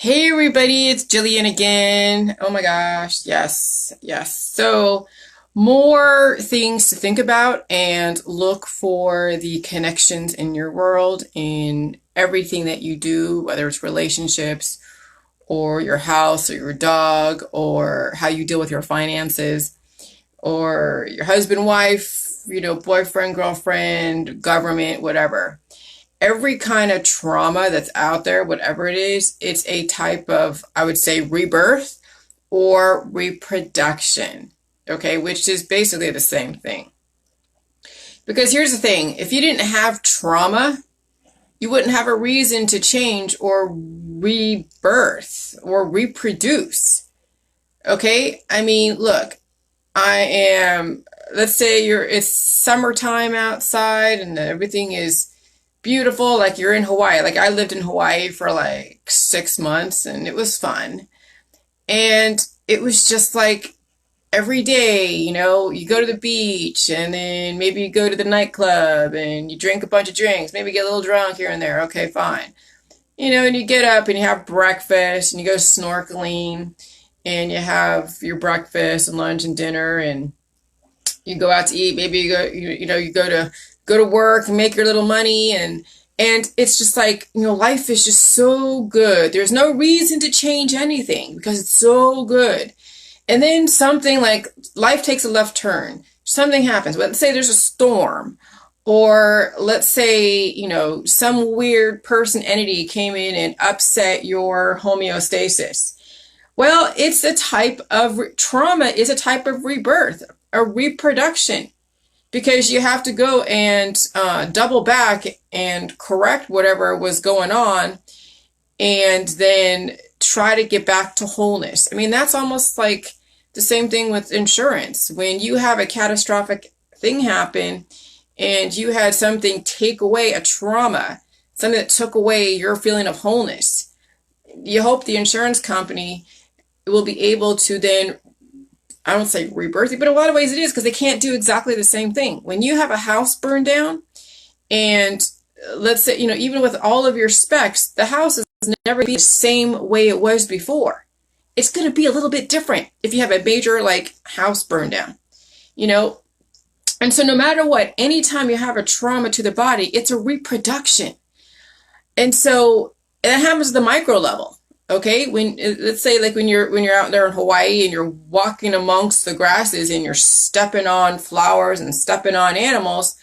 Hey everybody, it's Jillian again. Oh my gosh, yes, yes. So, more things to think about and look for the connections in your world, in everything that you do, whether it's relationships or your house or your dog or how you deal with your finances or your husband, wife, boyfriend, girlfriend, government, whatever. Every kind of trauma that's out there, whatever it is, it's a type of, I would say, rebirth or reproduction, okay, which is basically the same thing. Because here's the thing, if you didn't have trauma, you wouldn't have a reason to change or rebirth or reproduce, okay? I mean, look, I am, let's say it's summertime outside and everything is beautiful, like you're in Hawaii. Like I lived in Hawaii for like 6 months and it was fun. And it was just like every day, you go to the beach and then maybe you go to the nightclub and you drink a bunch of drinks, maybe get a little drunk here and there. Okay, fine. And you get up and you have breakfast and you go snorkeling and you have your breakfast and lunch and dinner and you go out to eat. Maybe you go to work and make your little money and it's just like, life is just so good. There's no reason to change anything because it's so good. And then something like life takes a left turn. Something happens. Let's say there's a storm, or let's say, some weird person entity came in and upset your homeostasis. Well, it's a type of trauma is a type of rebirth, a reproduction, because you have to go and double back and correct whatever was going on and then try to get back to wholeness. I mean, that's almost like the same thing with insurance. When you have a catastrophic thing happen and you had something take away a trauma, something that took away your feeling of wholeness, you hope the insurance company will be able to then, I don't say rebirth, but in a lot of ways it is, because they can't do exactly the same thing. When you have a house burned down, and let's say, even with all of your specs, the house is never be the same way it was before. It's going to be a little bit different if you have a major like house burned down, And so no matter what, anytime you have a trauma to the body, it's a reproduction. And so that happens at the micro level. Okay, let's say like when you're out there in Hawaii and you're walking amongst the grasses and you're stepping on flowers and stepping on animals,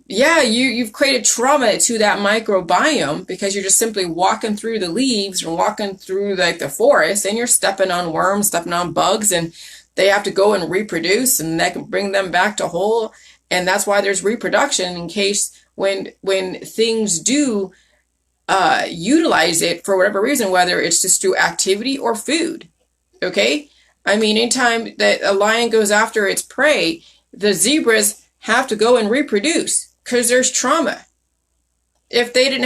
you've created trauma to that microbiome because you're just simply walking through the leaves and walking through like the forest and you're stepping on worms, stepping on bugs, and they have to go and reproduce and that can bring them back to whole. And that's why there's reproduction in case when things do utilize it for whatever reason, whether it's just through activity or food. Okay? I mean, anytime that a lion goes after its prey, the zebras have to go and reproduce because there's trauma. See, and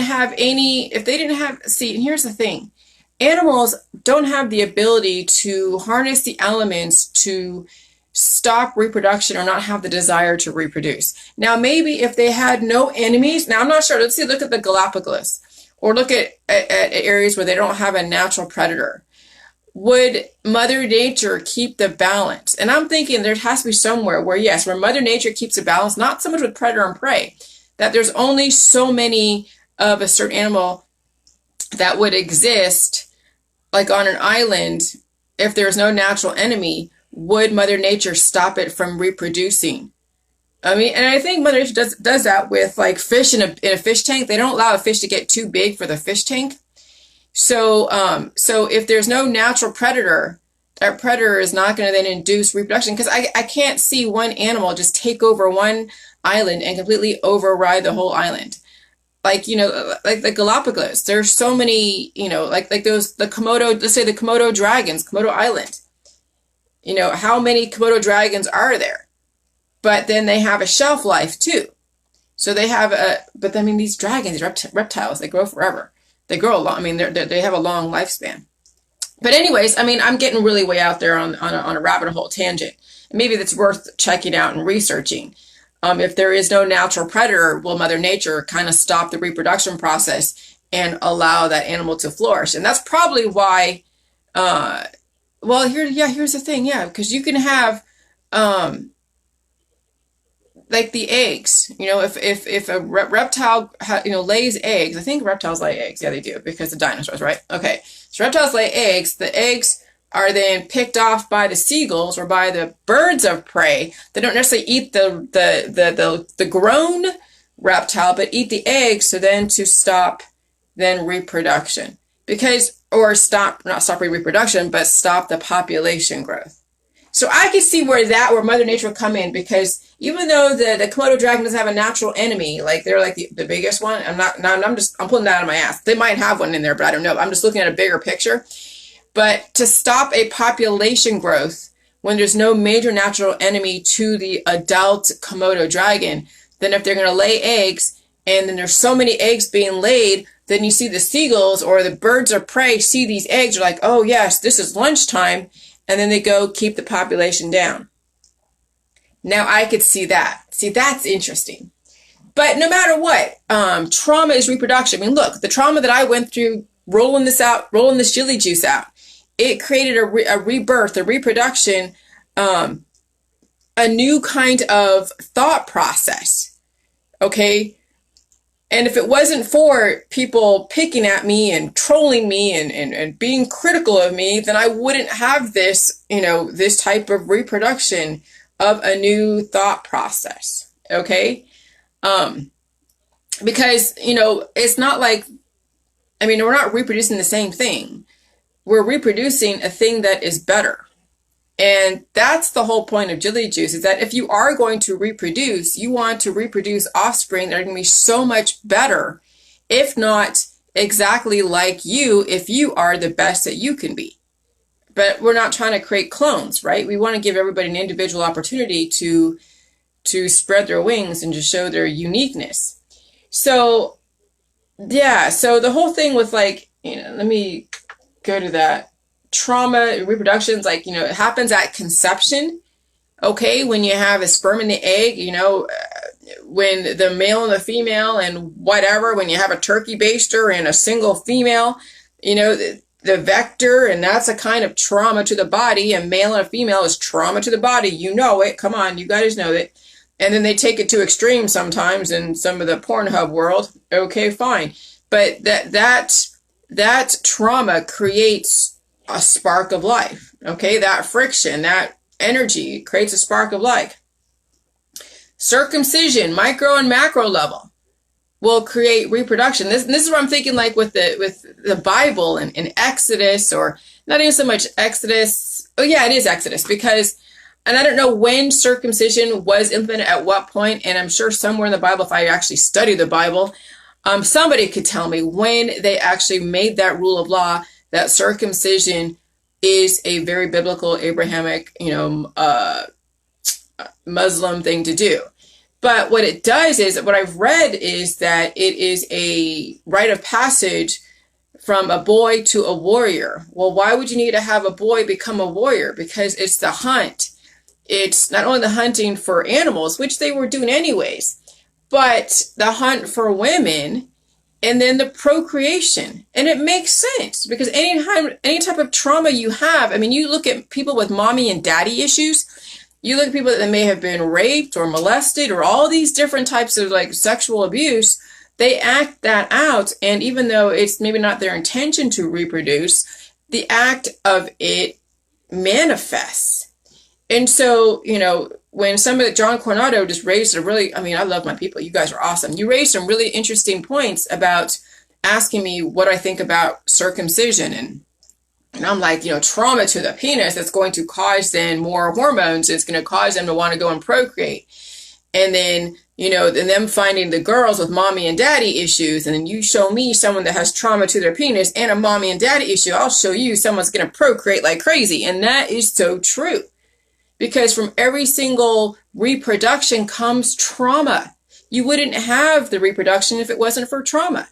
here's the thing. Animals don't have the ability to harness the elements to stop reproduction or not have the desire to reproduce. Now, maybe if they had no enemies, now I'm not sure. Look at the Galapagos. Or look at areas where they don't have a natural predator. Would Mother Nature keep the balance? And I'm thinking there has to be somewhere where, yes, where Mother Nature keeps the balance, not so much with predator and prey, that there's only so many of a certain animal that would exist, like on an island, if there's no natural enemy, would Mother Nature stop it from reproducing? I mean, and I think Mother Nature does that with like fish in a fish tank. They don't allow a fish to get too big for the fish tank. So if there's no natural predator, that predator is not going to then induce reproduction, because I can't see one animal just take over one island and completely override the whole island. Like, like the Galapagos, there's so many, like the Komodo, let's say the Komodo dragons, Komodo Island. How many Komodo dragons are there? But then they have a shelf life too. So they have these dragons, these reptiles, they grow forever. They grow a lot. I mean, they have a long lifespan. But anyways, I mean, I'm getting really way out there on a rabbit hole tangent. Maybe that's worth checking out and researching. If there is no natural predator, will Mother Nature kind of stop the reproduction process and allow that animal to flourish. And that's probably why, here's the thing. Yeah, because you can have, like the eggs, if a reptile lays eggs. I think reptiles lay eggs. Yeah, they do, because the dinosaurs, right? Okay, so reptiles lay eggs. The eggs are then picked off by the seagulls or by the birds of prey. They don't necessarily eat the grown reptile, but eat the eggs, so then to stop then reproduction, not stop reproduction, but stop the population growth. So I can see where Mother Nature would come in, because even though the Komodo dragon doesn't have a natural enemy, like they're like the biggest one, I'm pulling that out of my ass. They might have one in there, but I don't know. I'm just looking at a bigger picture. But to stop a population growth when there's no major natural enemy to the adult Komodo dragon, then if they're going to lay eggs, and then there's so many eggs being laid, then you see the seagulls or the birds of prey see these eggs, are like, oh yes, this is lunchtime. And then they go keep the population down. Now I could see that. See, that's interesting. But no matter what, trauma is reproduction. I mean, look, the trauma that I went through rolling this chili juice out, it created a rebirth, a reproduction, a new kind of thought process. Okay? And if it wasn't for people picking at me and trolling me and being critical of me, then I wouldn't have this, this type of reproduction of a new thought process. Okay? Because, it's not like, we're not reproducing the same thing. We're reproducing a thing that is better. And that's the whole point of Jilly Juice, is that if you are going to reproduce, you want to reproduce offspring that are going to be so much better, if not exactly like you, if you are the best that you can be. But we're not trying to create clones, right? We want to give everybody an individual opportunity to spread their wings and to show their uniqueness. So, yeah, so the whole thing with let me go to that. Trauma, reproductions, it happens at conception. Okay, when you have a sperm and the egg, when the male and the female and whatever, when you have a turkey baster and a single female, the vector, and that's a kind of trauma to the body, and male and a female is trauma to the body. You know it. Come on, you guys know it. And then they take it to extreme sometimes in some of the Pornhub world. Okay, fine. But that trauma creates a spark of life. Okay, that friction, that energy creates a spark of life. Circumcision, micro and macro level, will create reproduction. This is what I'm thinking, like with the Bible and Exodus, or not even so much Exodus. Oh yeah, it is Exodus, because, and I don't know when circumcision was implemented at what point, and I'm sure somewhere in the Bible, if I actually study the Bible, somebody could tell me when they actually made that rule of law that circumcision is a very biblical, Abrahamic, Muslim thing to do. But what it does is, what I've read is that it is a rite of passage from a boy to a warrior. Well, why would you need to have a boy become a warrior? Because it's the hunt. It's not only the hunting for animals, which they were doing anyways, but the hunt for women, and then the procreation. And it makes sense, because any type of trauma you have, you look at people with mommy and daddy issues, you look at people that may have been raped or molested or all these different types of sexual abuse, they act that out. And even though it's maybe not their intention to reproduce, the act of it manifests. And so, when John Coronado just raised I love my people. You guys are awesome. You raised some really interesting points about asking me what I think about circumcision. And I'm like, trauma to the penis that's going to cause then more hormones. It's going to cause them to want to go and procreate. And then, and them finding the girls with mommy and daddy issues. And then you show me someone that has trauma to their penis and a mommy and daddy issue. I'll show you someone's going to procreate like crazy. And that is so true. Because from every single reproduction comes trauma. You wouldn't have the reproduction if it wasn't for trauma.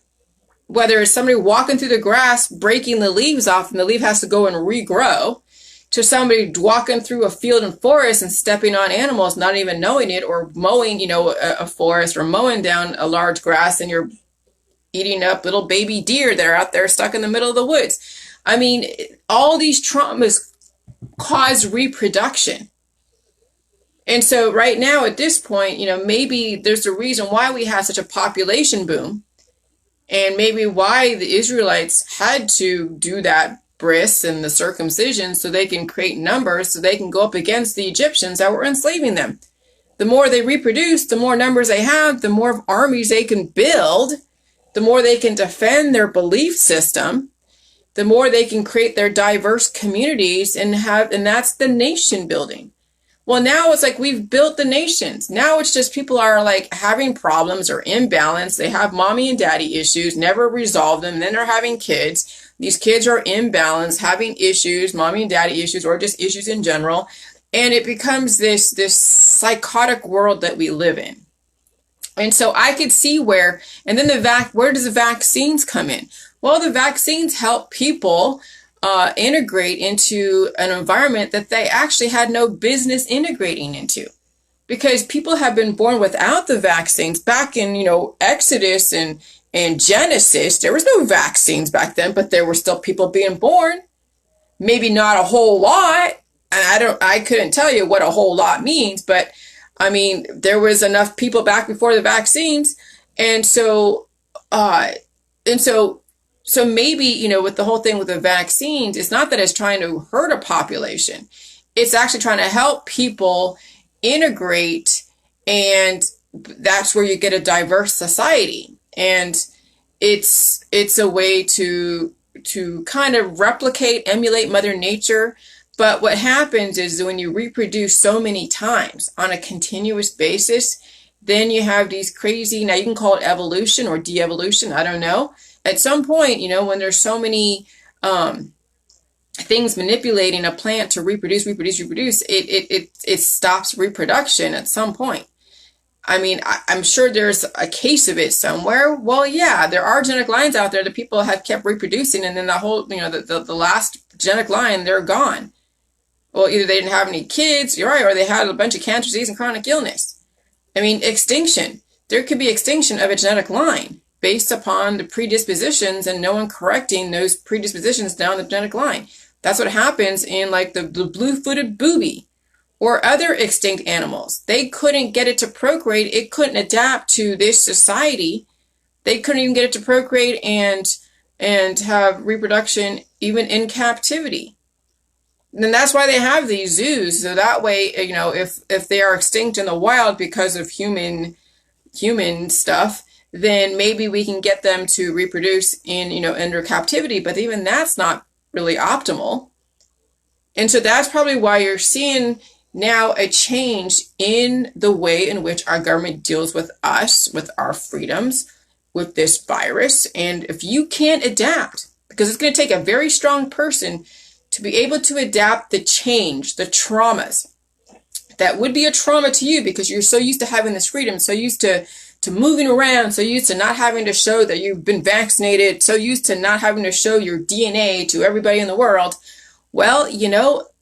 Whether it's somebody walking through the grass, breaking the leaves off, and the leaf has to go and regrow, to somebody walking through a field and forest and stepping on animals, not even knowing it, or mowing, a forest, or mowing down a large grass, and you're eating up little baby deer that are out there stuck in the middle of the woods. I mean, all these traumas cause reproduction. And so right now at this point, maybe there's a reason why we have such a population boom, and maybe why the Israelites had to do that bris and the circumcision so they can create numbers so they can go up against the Egyptians that were enslaving them. The more they reproduce, the more numbers they have, the more armies they can build, the more they can defend their belief system, the more they can create their diverse communities and that's the nation building. Well, now it's like we've built the nations. Now it's just people are like having problems or imbalance. They have mommy and daddy issues, never resolve them. Then they're having kids. These kids are imbalanced, having issues, mommy and daddy issues, or just issues in general. And it becomes this psychotic world that we live in. And so I could see where does the vaccines come in? Well, the vaccines help people integrate into an environment that they actually had no business integrating into. Because people have been born without the vaccines. Back in, Exodus and Genesis, there was no vaccines back then, but there were still people being born. Maybe not a whole lot. And I couldn't tell you what a whole lot means, but I mean, there was enough people back before the vaccines. And so maybe, with the whole thing with the vaccines, it's not that it's trying to hurt a population. It's actually trying to help people integrate, and that's where you get a diverse society. And it's a way to kind of replicate, emulate Mother Nature. But what happens is when you reproduce so many times on a continuous basis, then you have these crazy, now you can call it evolution or de-evolution, I don't know. At some point, when there's so many things manipulating a plant to reproduce, it stops reproduction at some point. I mean, I'm sure there's a case of it somewhere. Well, yeah, there are genetic lines out there that people have kept reproducing, and then the whole, the last genetic line, they're gone. Well, either they didn't have any kids, you're right, or they had a bunch of cancer, disease, and chronic illness. I mean, extinction. There could be extinction of a genetic line based upon the predispositions and no one correcting those predispositions down the genetic line. That's what happens in like the blue-footed booby or other extinct animals. They couldn't get it to procreate. It couldn't adapt to this society. They couldn't even get it to procreate and have reproduction even in captivity. And that's why they have these zoos. So that way, if they are extinct in the wild because of human stuff, then maybe we can get them to reproduce in, under captivity. But even that's not really optimal. And so that's probably why you're seeing now a change in the way in which our government deals with us, with our freedoms, with this virus. And if you can't adapt, because it's going to take a very strong person to be able to adapt the change, the traumas that would be a trauma to you because you're so used to having this freedom, so used to moving around, so used to not having to show that you've been vaccinated, so used to not having to show your DNA to everybody in the world. Well,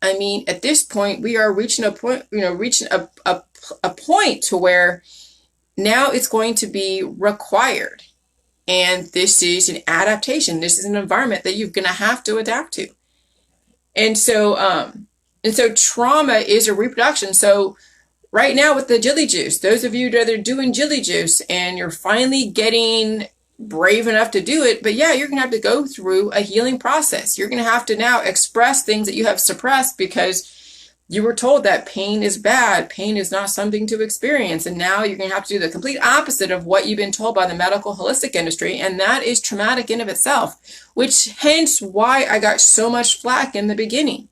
I mean, at this point, we are reaching a point, a point to where now it's going to be required. And this is an adaptation. This is an environment that you're going to have to adapt to. And so trauma is a reproduction. So right now with the jelly juice, those of you that are doing jelly juice and you're finally getting brave enough to do it, but yeah, you're going to have to go through a healing process. You're going to have to now express things that you have suppressed because you were told that pain is bad. Pain is not something to experience. And now you're going to have to do the complete opposite of what you've been told by the medical holistic industry. And that is traumatic in of itself, which hence why I got so much flack in the beginning.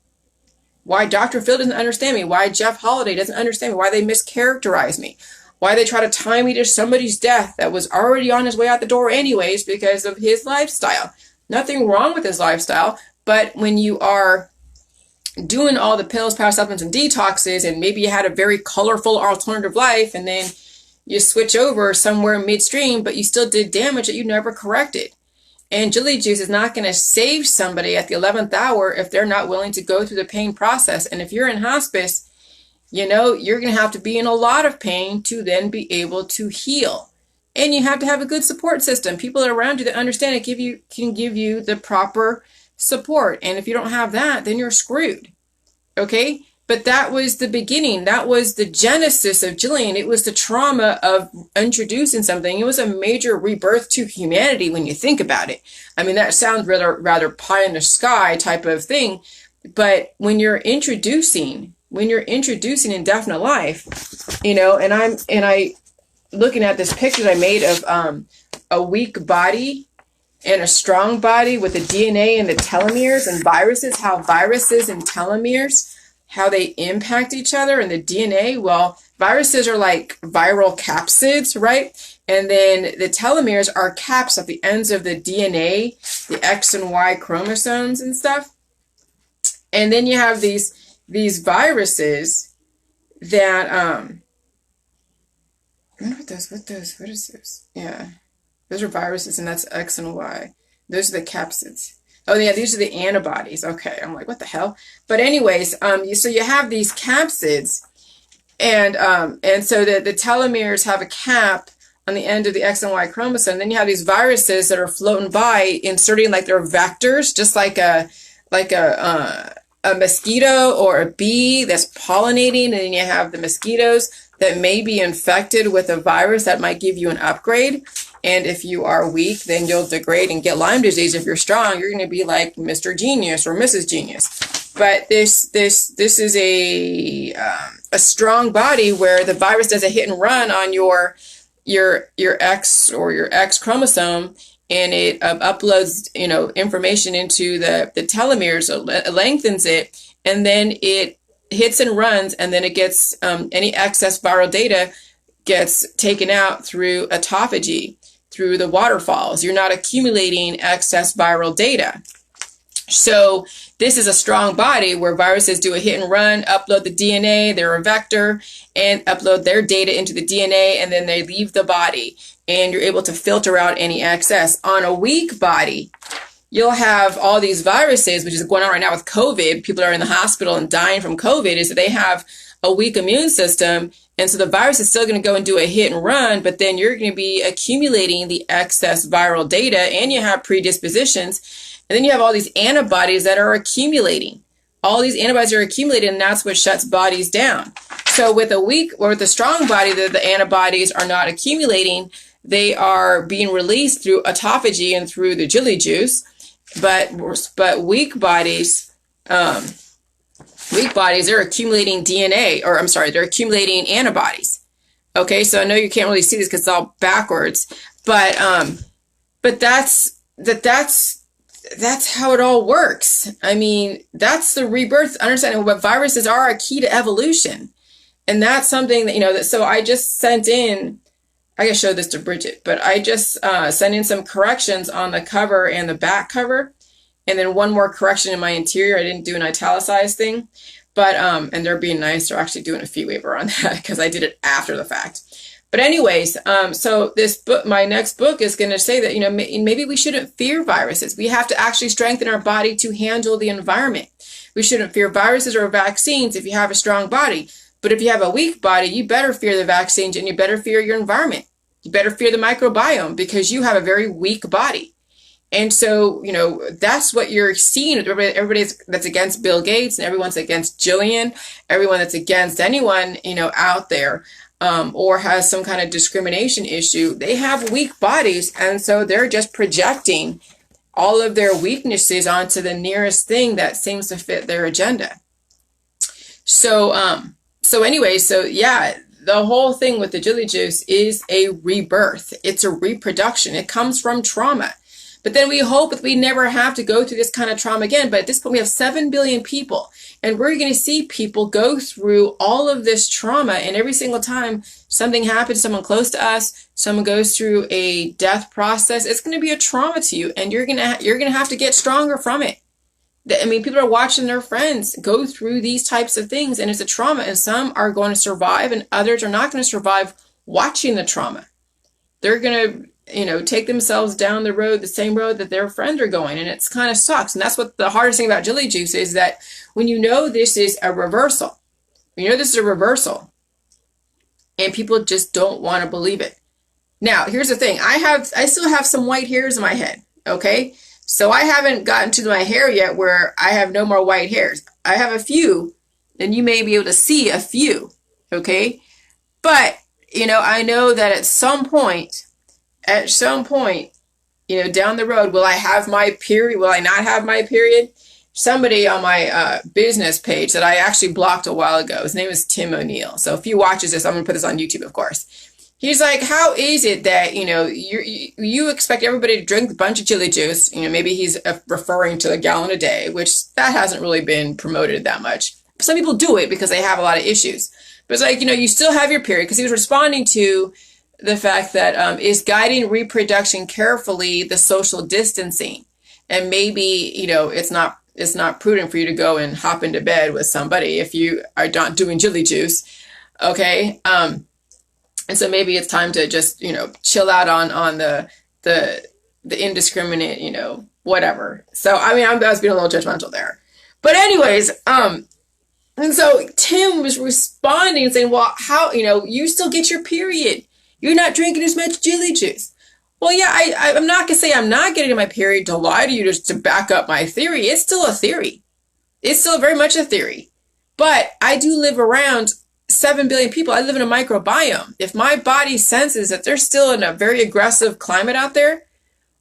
Why Dr. Phil doesn't understand me. Why Jeff Holiday doesn't understand me. Why they mischaracterize me. Why they try to tie me to somebody's death that was already on his way out the door anyways because of his lifestyle. Nothing wrong with his lifestyle, but when you are doing all the pills, power supplements, and detoxes, and maybe you had a very colorful alternative life, and then you switch over somewhere midstream, but you still did damage that you never corrected. And jelly juice is not going to save somebody at the 11th hour if they're not willing to go through the pain process. And if you're in hospice, you're going to have to be in a lot of pain to then be able to heal. And you have to have a good support system. People around you that understand it can give you the proper support. And if you don't have that, then you're screwed. Okay? But that was the beginning. That was the genesis of Jillian. It was the trauma of introducing something. It was a major rebirth to humanity when you think about it. I mean, that sounds rather pie in the sky type of thing. But when you're introducing indefinite life, you know, and I looking at this picture that I made of a weak body and a strong body with the DNA and the telomeres and viruses, how viruses and telomeres, how they impact each other and the DNA. Well, viruses are like viral capsids, right? And then the telomeres are caps at the ends of the DNA, the X and Y chromosomes and stuff. And then you have these viruses that what is this? Yeah. Those are viruses, and that's X and Y. Those are the capsids. Oh, yeah, these are the antibodies. Okay, I'm like, what the hell? But anyways, so you have these capsids, and so the telomeres have a cap on the end of the X and Y chromosome. Then you have these viruses that are floating by, inserting like their vectors, just like a mosquito or a bee that's pollinating, and then you have the mosquitoes that may be infected with a virus that might give you an upgrade. And if you are weak, then you'll degrade and get Lyme disease. If you're strong, you're going to be like Mr. Genius or Mrs. Genius. But this is a strong body where the virus does a hit and run on your X or your X chromosome, and it uploads, you know, information into the telomeres, it lengthens it, and then it hits and runs, and then it gets any excess viral data gets taken out through autophagy, through the waterfalls. You're not accumulating excess viral data. So this is a strong body where viruses do a hit and run, upload the DNA, they're a vector, and upload their data into the DNA, and then they leave the body, and you're able to filter out any excess. On a weak body, you'll have all these viruses, which is going on right now with COVID. People are in the hospital and dying from COVID, is that they have a weak immune system. And so the virus is still going to go and do a hit and run, but then you're going to be accumulating the excess viral data, and you have predispositions. And then you have all these antibodies that are accumulating. All these antibodies are accumulated, and that's what shuts bodies down. So with a weak or with a strong body, the antibodies are not accumulating. They are being released through autophagy and through the jelly juice. But weak bodies, they're accumulating DNA, or I'm sorry, they're accumulating antibodies. Okay, so I know you can't really see this because it's all backwards, but that's how it all works. I mean, that's the rebirth, understanding what viruses are a key to evolution. And that's something that, you know, so I just sent in, I gotta show this to Bridget, but I just sent in some corrections on the cover and the back cover, and then one more correction in my interior. I didn't do an italicized thing, but and they're being nice. They're actually doing a fee waiver on that because I did it after the fact. But anyways, so this book, my next book, is going to say that, you know, maybe we shouldn't fear viruses. We have to actually strengthen our body to handle the environment. We shouldn't fear viruses or vaccines if you have a strong body. But if you have a weak body, you better fear the vaccines, and you better fear your environment. You better fear the microbiome because you have a very weak body. And so, you know, that's what you're seeing. Everybody that's against Bill Gates, and everyone's against Jillian, everyone that's against anyone, you know, out there, or has some kind of discrimination issue, they have weak bodies. And so they're just projecting all of their weaknesses onto the nearest thing that seems to fit their agenda. So yeah, the whole thing with the jelly juice is a rebirth. It's a reproduction. It comes from trauma. But then we hope that we never have to go through this kind of trauma again. But at this point, we have 7 billion people. And we're going to see people go through all of this trauma. And every single time something happens to someone close to us, someone goes through a death process, it's going to be a trauma to you. And you're going to have to get stronger from it. I mean, people are watching their friends go through these types of things, and it's a trauma. And some are going to survive, and others are not going to survive watching the trauma. They're going to, you know, take themselves down the road, the same road that their friends are going. And it's kind of sucks. And that's what the hardest thing about jelly juice is, that when you know this is a reversal, and people just don't want to believe it. Now, here's the thing. I still have some white hairs in my head. Okay. So I haven't gotten to my hair yet where I have no more white hairs. I have a few, and you may be able to see a few. Okay. But, I know that at some point, down the road, will I have my period? Will I not have my period? Somebody on my business page that I actually blocked a while ago, his name is Tim O'Neill. So if he watches this, I'm going to put this on YouTube, of course. He's like, how is it that, you expect everybody to drink a bunch of chili juice? Maybe he's referring to a gallon a day, which that hasn't really been promoted that much. Some people do it because they have a lot of issues. But it's like, you still have your period, because he was responding to the fact that is guiding reproduction carefully the social distancing. And maybe, it's not prudent for you to go and hop into bed with somebody if you are not doing chili juice. Okay. And so maybe it's time to just, chill out on the indiscriminate, whatever. So, I was being a little judgmental there. But anyways, and so Tim was responding and saying, well, how, you still get your period. You're not drinking as much chili juice. Well, yeah, I'm not going to say I'm not getting my period to lie to you just to back up my theory. It's still a theory. It's still very much a theory. But I do live around 7 billion people. I live in a microbiome. If my body senses that there's still in a very aggressive climate out there,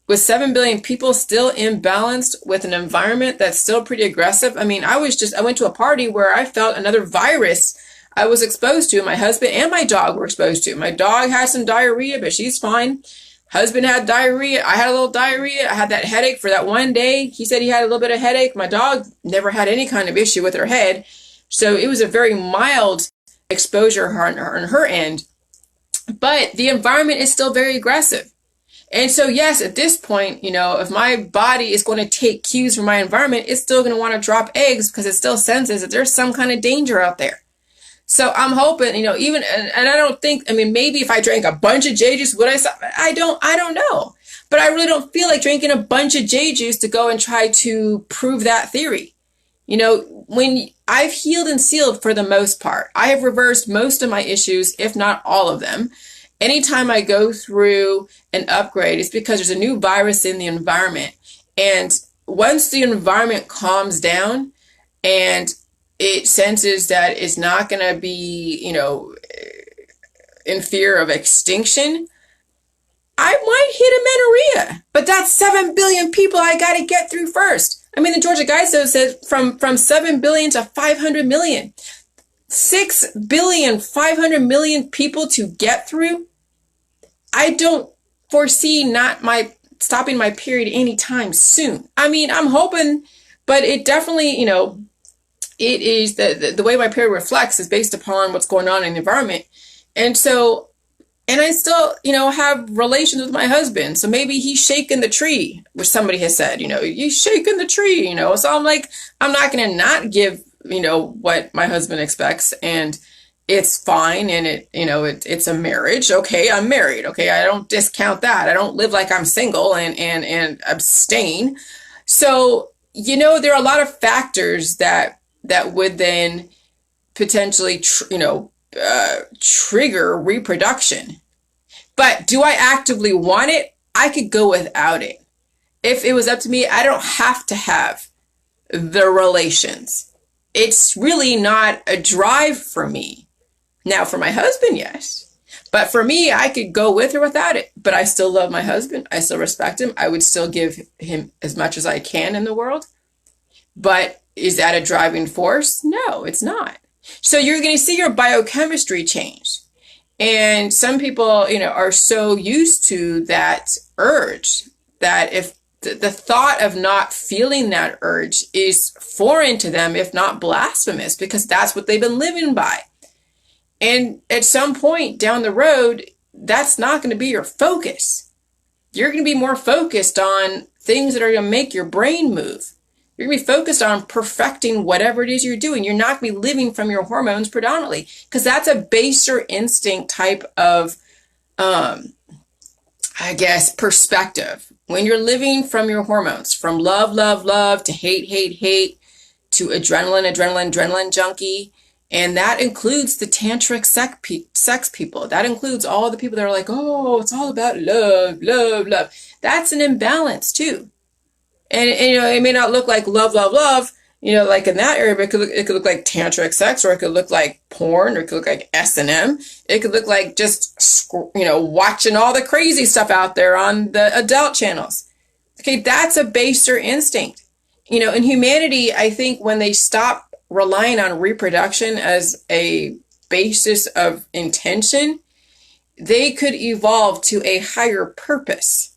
with 7 billion people still imbalanced with an environment that's still pretty aggressive. I went to a party where I felt another virus I was exposed to. My husband and my dog were exposed to. My dog had some diarrhea, but she's fine. Husband had diarrhea. I had a little diarrhea. I had that headache for that one day. He said he had a little bit of headache. My dog never had any kind of issue with her head. So it was a very mild exposure on her end. But the environment is still very aggressive. And so, yes, at this point, if my body is going to take cues from my environment, it's still going to want to drop eggs because it still senses that there's some kind of danger out there. So I'm hoping, even, and I don't think, maybe if I drank a bunch of J juice, would I stop? I don't know. But I really don't feel like drinking a bunch of J juice to go and try to prove that theory. When I've healed and sealed for the most part, I have reversed most of my issues, if not all of them. Anytime I go through an upgrade, it's because there's a new virus in the environment. And once the environment calms down and it senses that it's not going to be, in fear of extinction, I might hit a Menorrhea. But that's 7 billion people I got to get through first. The Georgia Guidestones says from 7 billion to 500 million. 6,500,000,000 people to get through. I don't foresee stopping my period anytime soon. I'm hoping, but it definitely, it is the way my period reflects is based upon what's going on in the environment. And so, and I still, have relations with my husband. So maybe he's shaking the tree, which somebody has said, he's shaking the tree, So I'm like, I'm not going to not give, what my husband expects, and it's fine. And it's a marriage. Okay. I'm married. Okay. I don't discount that. I don't live like I'm single and abstain. So, there are a lot of factors that would then potentially, trigger reproduction. But do I actively want it? I could go without it. If it was up to me, I don't have to have the relations. It's really not a drive for me. Now, for my husband, yes. But for me, I could go with or without it. But I still love my husband. I still respect him. I would still give him as much as I can in the world. But is that a driving force? No, it's not. So you're going to see your biochemistry change. And some people, are so used to that urge that if the thought of not feeling that urge is foreign to them, if not blasphemous, because that's what they've been living by. And at some point down the road, that's not going to be your focus. You're going to be more focused on things that are going to make your brain move. You're going to be focused on perfecting whatever it is you're doing. You're not going to be living from your hormones predominantly, because that's a baser instinct type of, perspective. When you're living from your hormones, from love, love, love, to hate, hate, hate, to adrenaline junkie, And that includes the tantric sex people. That includes all the people that are like, oh, it's all about love, love, love. That's an imbalance too. And you know, it may not look like love, love, love, you know, like in that area, but it could look like tantric sex, or it could look like porn, or it could look like S&M. It could look like just, you know, watching all the crazy stuff out there on the adult channels. Okay, that's a baser instinct. You know, in humanity, I think when they stop relying on reproduction as a basis of intention, they could evolve to a higher purpose.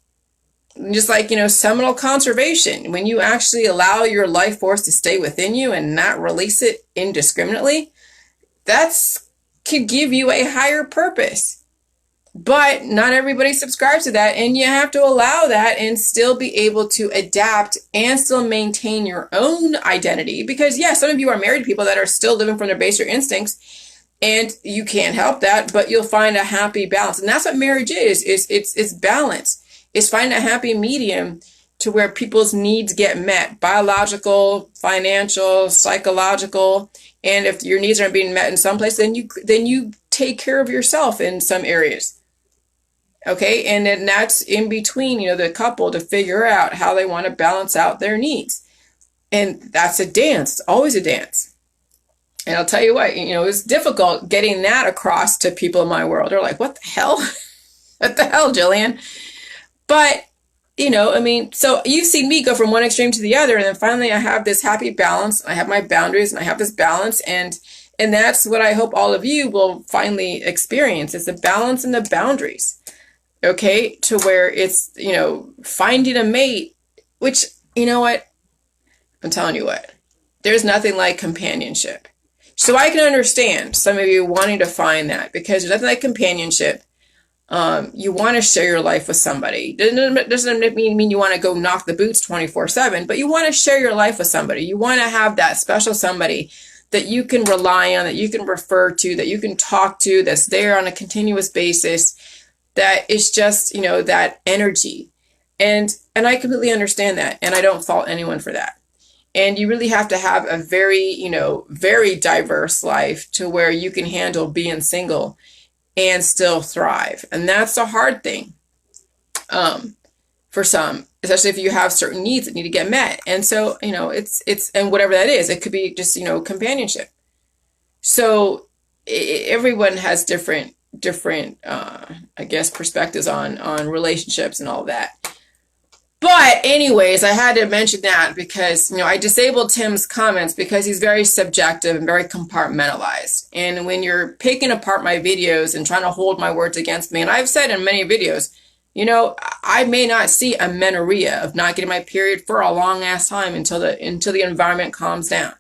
Just like, you know, seminal conservation, when you actually allow your life force to stay within you and not release it indiscriminately, that's could give you a higher purpose. But not everybody subscribes to that, and you have to allow that and still be able to adapt and still maintain your own identity. Because yes, some of you are married people that are still living from their baser instincts, and you can't help that, but you'll find a happy balance. And that's what marriage is it's balance. It's finding a happy medium to where people's needs get met, biological, financial, psychological. And if your needs aren't being met in some place, then you take care of yourself in some areas. Okay, and then that's in between, you know, the couple to figure out how they want to balance out their needs. And that's a dance. It's always a dance. And I'll tell you what, you know, it's difficult getting that across to people in my world. They're like, what the hell? What the hell, Jillian? But, you know, I mean, so you've seen me go from one extreme to the other, and then finally I have this happy balance. I have my boundaries, and I have this balance, and that's what I hope all of you will finally experience, is the balance and the boundaries. Okay, to where it's, you know, finding a mate, which, you know what, I'm telling you what, there's nothing like companionship. So I can understand some of you wanting to find that, because there's nothing like companionship. You want to share your life with somebody. Doesn't mean you want to go knock the boots 24/7, but you want to share your life with somebody. You want to have that special somebody that you can rely on, that you can refer to, that you can talk to, that's there on a continuous basis, that is just, you know, that energy. And I completely understand that, and I don't fault anyone for that. And you really have to have a very, you know, very diverse life to where you can handle being single and still thrive. And that's a hard thing for some, especially if you have certain needs that need to get met. And so, you know, it's and whatever that is, it could be just, you know, companionship. So everyone has different I guess perspectives on relationships and all that. But anyways, I had to mention that because, you know, I disabled Tim's comments because he's very subjective and very compartmentalized. And when you're picking apart my videos and trying to hold my words against me, and I've said in many videos, you know, I may not see amenorrhea of not getting my period for a long ass time until the environment calms down.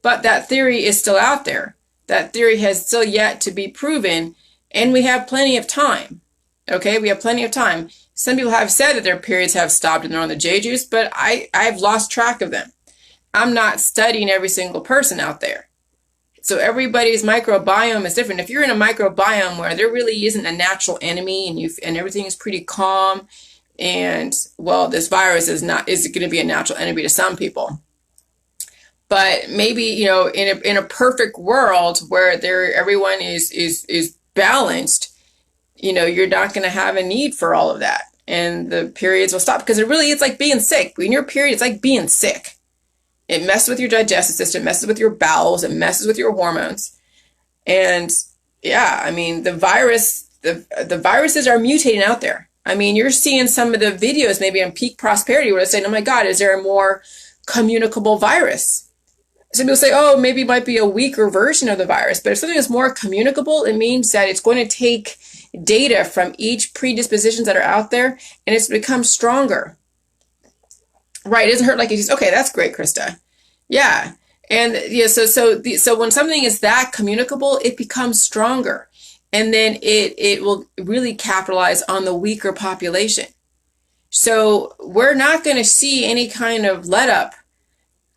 But that theory is still out there. That theory has still yet to be proven, and we have plenty of time. Okay, we have plenty of time. Some people have said that their periods have stopped and they're on the J juice, but I've lost track of them. I'm not studying every single person out there. So everybody's microbiome is different. If you're in a microbiome where there really isn't a natural enemy and everything is pretty calm, and well, this virus is going to be a natural enemy to some people. But maybe, you know, in a perfect world where everyone is balanced, you know, you're not going to have a need for all of that. And the periods will stop, because it's like being sick. When your period, it's like being sick. It messes with your digestive system, messes with your bowels, it messes with your hormones. And yeah, I mean, the viruses are mutating out there. I mean, you're seeing some of the videos maybe on Peak Prosperity where they're saying, oh my God, is there a more communicable virus? Some people say, oh, maybe it might be a weaker version of the virus. But if something is more communicable, it means that it's going to take data from each predispositions that are out there, and it's become stronger. Right? It doesn't hurt like it just, okay, that's great, Krista. Yeah. And yeah, so when something is that communicable, it becomes stronger. And then it will really capitalize on the weaker population. So we're not going to see any kind of let up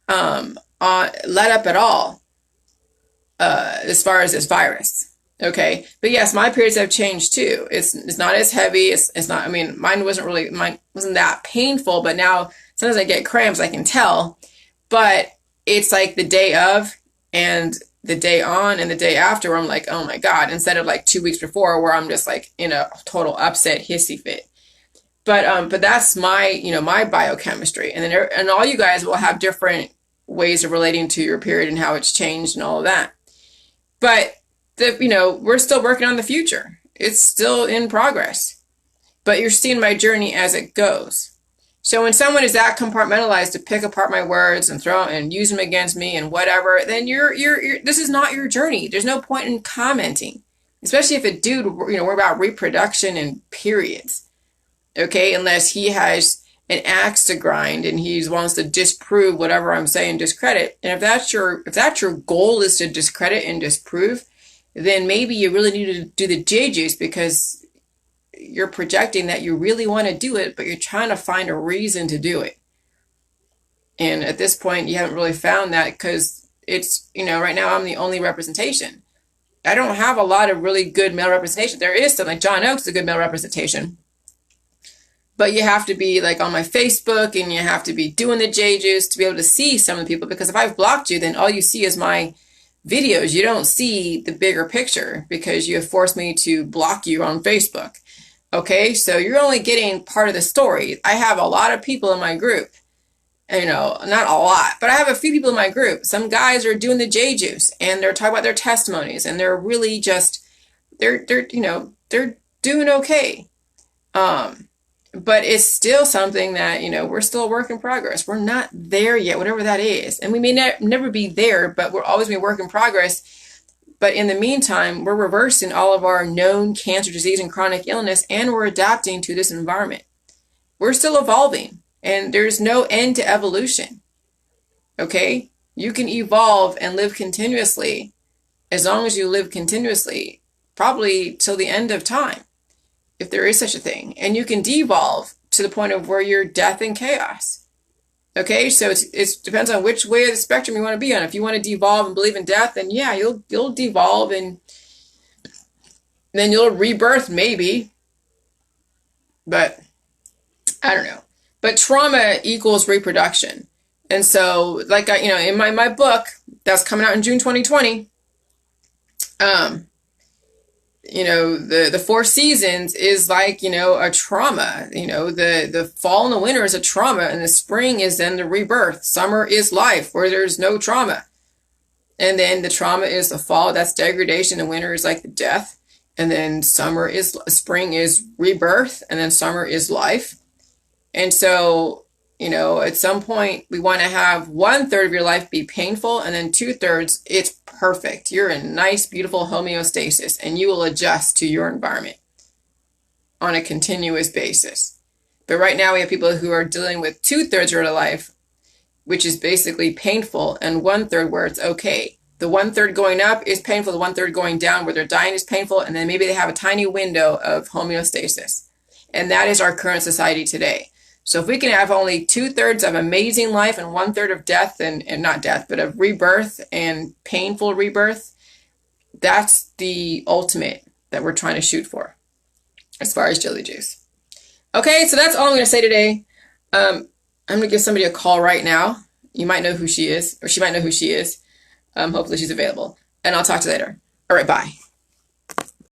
at all as far as this virus. Okay, but yes, my periods have changed too. It's not as heavy. It's not. I mean, mine wasn't that painful. But now sometimes I get cramps. I can tell, but it's like the day of, and the day on and the day after where I'm like, oh my God, instead of like 2 weeks before where I'm just like in a total upset hissy fit. But that's my, my biochemistry. And then, and all you guys will have different ways of relating to your period and how it's changed and all of that. But we're still working on the future. It's still in progress. But you're seeing my journey as it goes. So when someone is that compartmentalized to pick apart my words and throw and use them against me and whatever, then you're this is not your journey. There's no point in commenting, especially if a dude, we're about reproduction and periods. Okay, unless he has an axe to grind and he wants to disprove whatever I'm saying, discredit. And if that's your goal is to discredit and disprove, then maybe you really need to do the J juice because you're projecting that you really want to do it, but you're trying to find a reason to do it. And at this point, you haven't really found that because it's, right now I'm the only representation. I don't have a lot of really good male representation. There is some, like John Oakes, a good male representation. But you have to be like on my Facebook and you have to be doing the J juice to be able to see some of the people, because if I've blocked you, then all you see is my videos. You don't see the bigger picture because you have forced me to block you on Facebook. Okay, so you're only getting part of the story. I have a lot of people in my group, not a lot, but I have a few people in my group. Some guys are doing the J juice and they're talking about their testimonies and they're really just, they're doing okay. But it's still something that, we're still a work in progress. We're not there yet, whatever that is. And we may never be there, but we're always be a work in progress. But in the meantime, we're reversing all of our known cancer, disease, and chronic illness, and we're adapting to this environment. We're still evolving, and there's no end to evolution. Okay? You can evolve and live continuously as long as you live continuously, probably till the end of time, if there is such a thing. And you can devolve to the point of where you're death and chaos. Okay, so it depends on which way of the spectrum you want to be on. If you want to devolve and believe in death, then yeah, you'll devolve and then you'll rebirth maybe. But I don't know. But trauma equals reproduction. And so, like in my book that's coming out in June 2020, the 4 seasons is like, a trauma. The fall and the winter is a trauma, and the spring is then the rebirth. Summer is life where there's no trauma. And then the trauma is the fall, that's degradation, and winter is like the death. And then spring is rebirth, and then summer is life. And so, at some point we want to have 1/3 of your life be painful, and then 2/3 it's perfect. You're in nice, beautiful homeostasis, and you will adjust to your environment on a continuous basis. But right now we have people who are dealing with 2/3 of their life, which is basically painful, and 1/3 where it's okay. The 1/3 going up is painful, the 1/3 going down where they're dying is painful, and then maybe they have a tiny window of homeostasis. And that is our current society today. So if we can have only 2/3 of amazing life and 1/3 of death and not death, but of rebirth and painful rebirth, that's the ultimate that we're trying to shoot for as far as Jelly Juice. Okay, so that's all I'm going to say today. I'm going to give somebody a call right now. You might know who she is, or she might know who she is. Hopefully she's available. And I'll talk to you later. All right, bye.